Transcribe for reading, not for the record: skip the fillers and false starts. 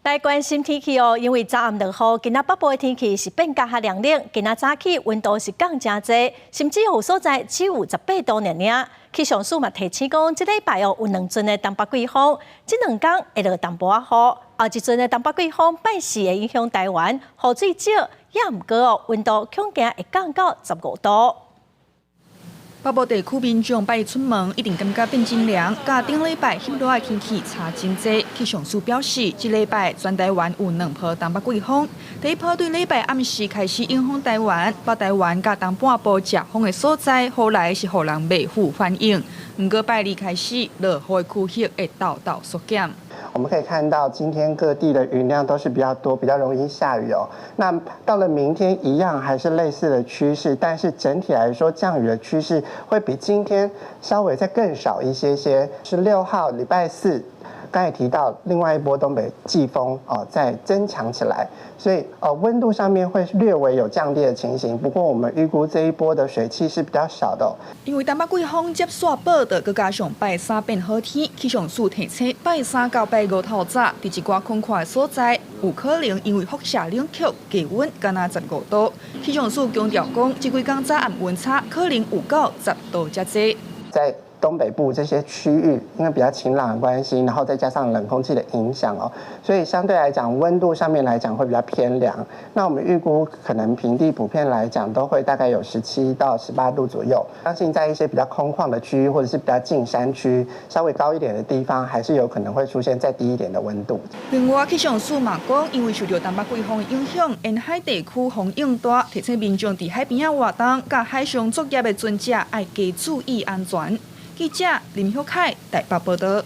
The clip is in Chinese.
大家关心天气哦，因为昨暗落雨，今仔北部的天气是变较较凉冷，今仔早起温度是降真济，甚至有所在只有18度尔尔。气象署嘛提醒讲，这礼拜哦有2阵的东北季风，这2天会落淡薄仔雨，后一阵的东北季风拜四会影响台湾，雨水少，也毋过哦温度恐惊会降到15度。 北部地区民众拜出门一定感觉变真凉，甲顶礼拜翕落的天气差真济。气象署表示，这礼拜全台湾有2波东北季风，第一波对礼拜暗时开始影响台湾，北台湾甲东半部遮风的所在，后来是互人袂负反应。不过拜二开始，落雨的区域会道道缩减。 我们可以看到，今天各地的云量都是比较多，比较容易下雨哦。那到了明天一样还是类似的趋势，但是整体来说降雨的趋势会比今天稍微再更少一些些。16号礼拜四，刚才提到另外一波东北季风在增强起来，所以温度上面会略微有降低的情形。不过我们预估这一波的水汽是比较少的因为东北季风接续报道，佮加上拜三变好天，气象署提醒拜三到拜五透早，伫一寡空旷的所在，有可能因为辐射冷却低温敢若15度。气象署强调讲，这几天早暗温差可能有到10度遮济。在 东北部这些区域，因为比较晴朗的关系，然后再加上冷空气的影响所以相对来讲温度上面来讲会比较偏凉。那我们预估可能平地普遍来讲都会大概有17到18度左右。相信在一些比较空旷的区域或者是比较近山区稍微高一点的地方，还是有可能会出现再低一点的温度。另外，气象署嘛讲，因为受到东北季风的影响，沿海地区风影大，提醒民众伫海边活动、甲海上作业的船只，要加注意安全。记者林晓凯台北报道。